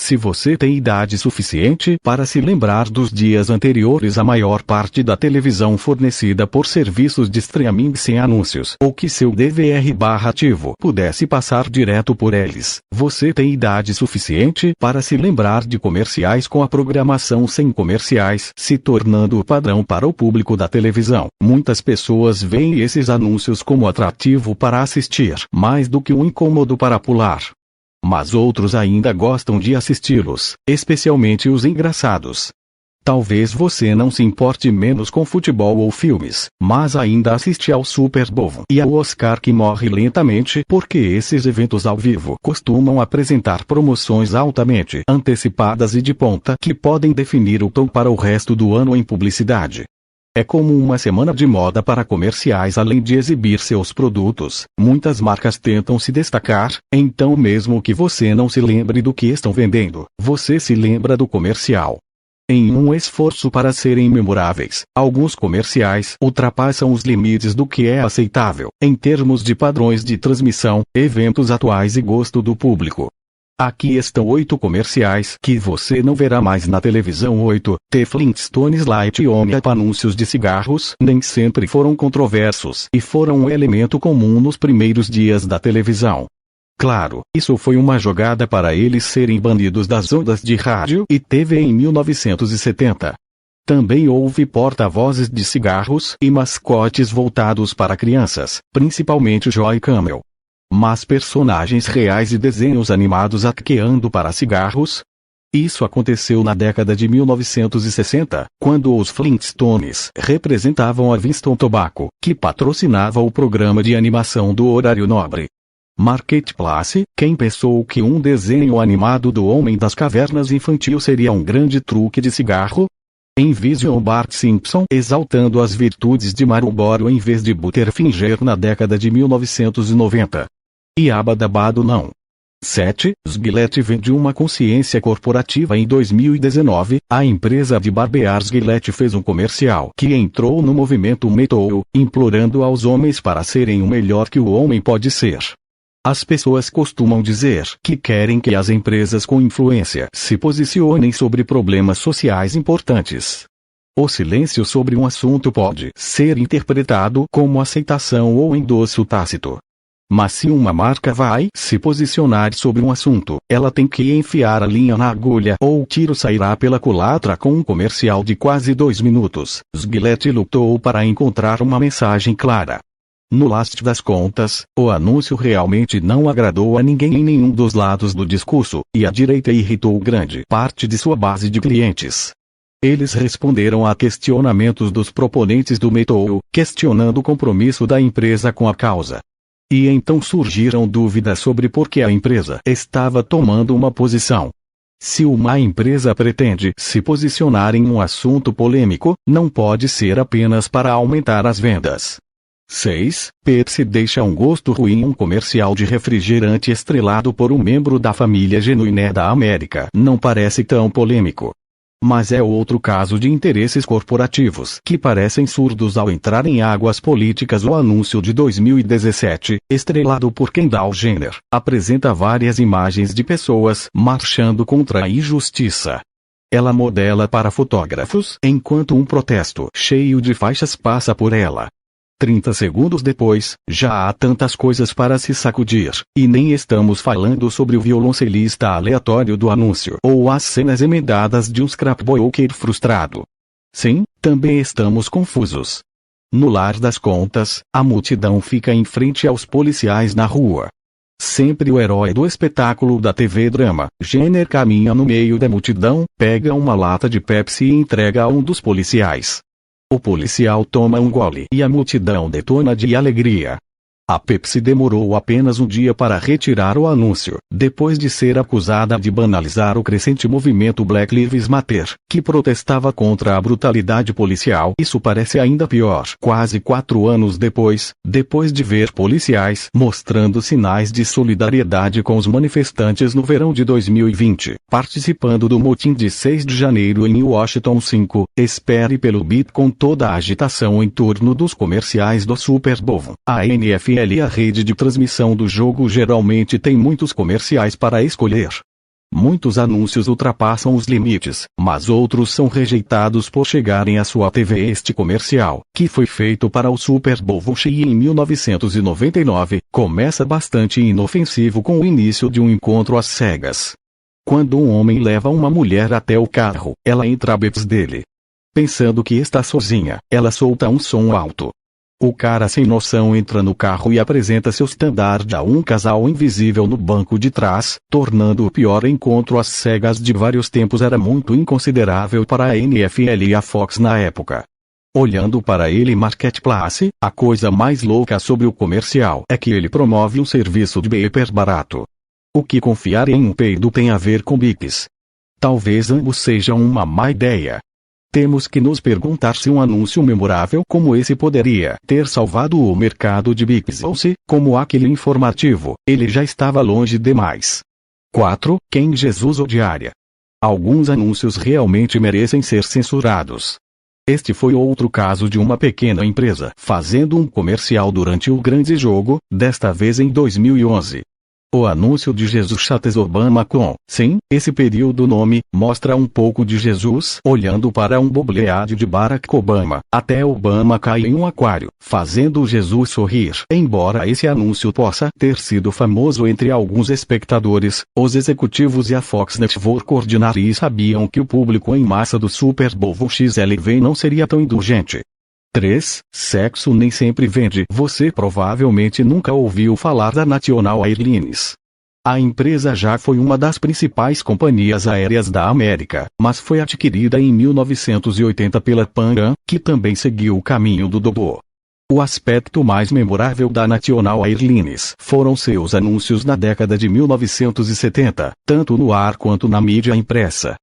Se você tem idade suficiente para se lembrar dos dias anteriores à maior parte da televisão fornecida por serviços de streaming sem anúncios, ou que seu DVR/ativo pudesse passar direto por eles, você tem idade suficiente para se lembrar de comerciais com a programação sem comerciais, se tornando o padrão para o público da televisão. Muitas pessoas veem esses anúncios como atrativo para assistir, mais do que um incômodo para pular. Mas outros ainda gostam de assisti-los, especialmente os engraçados. Talvez você não se importe menos com futebol ou filmes, mas ainda assiste ao Super Bowl e ao Oscar que morre lentamente porque esses eventos ao vivo costumam apresentar promoções altamente antecipadas e de ponta que podem definir o tom para o resto do ano em publicidade. É como uma semana de moda para comerciais. Além de exibir seus produtos, muitas marcas tentam se destacar, então mesmo que você não se lembre do que estão vendendo, você se lembra do comercial. Em um esforço para serem memoráveis, alguns comerciais ultrapassam os limites do que é aceitável, em termos de padrões de transmissão, eventos atuais e gosto do público. Aqui estão 8 comerciais que você não verá mais na televisão. 8. The Flintstones Light On Up. Anúncios de cigarros nem sempre foram controversos e foram um elemento comum nos primeiros dias da televisão. Claro, isso foi uma jogada para eles serem banidos das ondas de rádio e TV em 1970. Também houve porta-vozes de cigarros e mascotes voltados para crianças, principalmente Joy Camel. Mas personagens reais e desenhos animados hackeando para cigarros? Isso aconteceu na década de 1960, quando os Flintstones representavam a Winston Tobacco, que patrocinava o programa de animação do horário nobre. Marketplace, quem pensou que um desenho animado do Homem das Cavernas infantil seria um grande truque de cigarro? Em Vision, Bart Simpson exaltando as virtudes de Marlboro em vez de Butterfinger na década de 1990. E Abadabado não. 7. Gillette vende uma consciência corporativa. Em 2019, a empresa de barbear Gillette fez um comercial que entrou no movimento Me Too, implorando aos homens para serem o melhor que o homem pode ser. As pessoas costumam dizer que querem que as empresas com influência se posicionem sobre problemas sociais importantes. O silêncio sobre um assunto pode ser interpretado como aceitação ou endosso tácito. Mas se uma marca vai se posicionar sobre um assunto, ela tem que enfiar a linha na agulha ou o tiro sairá pela culatra. Com um comercial de quase 2 minutos, Gillette lutou para encontrar uma mensagem clara. No last das contas, o anúncio realmente não agradou a ninguém em nenhum dos lados do discurso, e a direita irritou grande parte de sua base de clientes. Eles responderam a questionamentos dos proponentes do Me Too, questionando o compromisso da empresa com a causa. E então surgiram dúvidas sobre por que a empresa estava tomando uma posição. Se uma empresa pretende se posicionar em um assunto polêmico, não pode ser apenas para aumentar as vendas. 6. Pepsi deixa um gosto ruim. Um comercial de refrigerante estrelado por um membro da família genuína da América não parece tão polêmico. Mas é outro caso de interesses corporativos que parecem surdos ao entrar em águas políticas. O anúncio de 2017, estrelado por Kendall Jenner, apresenta várias imagens de pessoas marchando contra a injustiça. Ela modela para fotógrafos enquanto um protesto cheio de faixas passa por ela. 30 segundos depois, já há tantas coisas para se sacudir, e nem estamos falando sobre o violoncelista aleatório do anúncio ou as cenas emendadas de um scrapbooker frustrado. Sim, também estamos confusos. No lar das contas, a multidão fica em frente aos policiais na rua. Sempre o herói do espetáculo da TV drama, Jenner caminha no meio da multidão, pega uma lata de Pepsi e entrega a um dos policiais. O policial toma um gole e a multidão detona de alegria. A Pepsi demorou apenas um dia para retirar o anúncio, depois de ser acusada de banalizar o crescente movimento Black Lives Matter, que protestava contra a brutalidade policial. Isso parece ainda pior. Quase 4 anos depois de ver policiais mostrando sinais de solidariedade com os manifestantes no verão de 2020, participando do motim de 6 de janeiro em Washington. 5. Espere pelo beat. Com toda a agitação em torno dos comerciais do Super Bowl, a NFL e a rede de transmissão do jogo geralmente tem muitos comerciais para escolher. Muitos anúncios ultrapassam os limites, mas outros são rejeitados por chegarem à sua TV. Este comercial, que foi feito para o Super Bowl em 1999, começa bastante inofensivo com o início de um encontro às cegas. Quando um homem leva uma mulher até o carro, ela entra atrás dele. Pensando que está sozinha, ela solta um som alto. O cara sem noção entra no carro e apresenta seu standard a um casal invisível no banco de trás, tornando o pior encontro às cegas de vários tempos. Era muito inconsiderável para a NFL e a Fox na época. Olhando para ele Marketplace, a coisa mais louca sobre o comercial é que ele promove um serviço de beeper barato. O que confiar em um peido tem a ver com bips? Talvez ambos sejam uma má ideia. Temos que nos perguntar se um anúncio memorável como esse poderia ter salvado o mercado de bips ou se, como aquele informativo, ele já estava longe demais. 4. Quem Jesus odiaria? Alguns anúncios realmente merecem ser censurados. Este foi outro caso de uma pequena empresa fazendo um comercial durante o grande jogo, desta vez em 2011. O anúncio de Jesus Chates Obama com, sim, esse período nome, mostra um pouco de Jesus olhando para um bobblehead de Barack Obama, até Obama cair em um aquário, fazendo Jesus sorrir. Embora esse anúncio possa ter sido famoso entre alguns espectadores, os executivos e a Fox Network coordenaram e sabiam que o público em massa do Super Bowl XLV não seria tão indulgente. 3. Sexo nem sempre vende. Você provavelmente nunca ouviu falar da National Airlines. A empresa já foi uma das principais companhias aéreas da América, mas foi adquirida em 1980 pela Pan Am, que também seguiu o caminho do Dobô. O aspecto mais memorável da National Airlines foram seus anúncios na década de 1970, tanto no ar quanto na mídia impressa.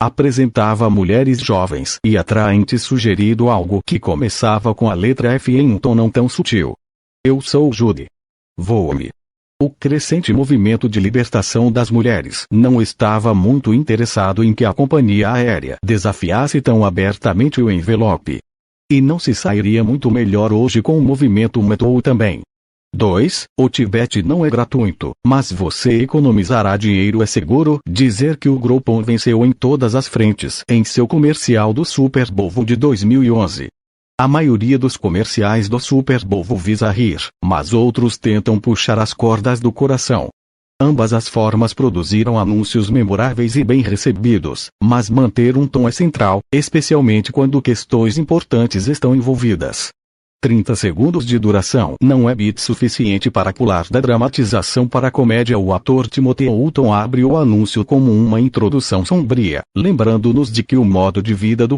Apresentava mulheres jovens e atraentes sugerindo algo que começava com a letra F em um tom não tão sutil. Eu sou Judy. Voe-me. O crescente movimento de libertação das mulheres não estava muito interessado em que a companhia aérea desafiasse tão abertamente o envelope. E não se sairia muito melhor hoje com o movimento MeToo também. 2. O Tibete não é gratuito, mas você economizará dinheiro. É seguro dizer que o Groupon venceu em todas as frentes em seu comercial do Super Bowl de 2011. A maioria dos comerciais do Super Bowl visa rir, mas outros tentam puxar as cordas do coração. Ambas as formas produziram anúncios memoráveis e bem recebidos, mas manter um tom é central, especialmente quando questões importantes estão envolvidas. 30 segundos de duração não é bit suficiente para pular da dramatização para a comédia. O ator Timothy Oulton abre o anúncio como uma introdução sombria, lembrando-nos de que o modo de vida do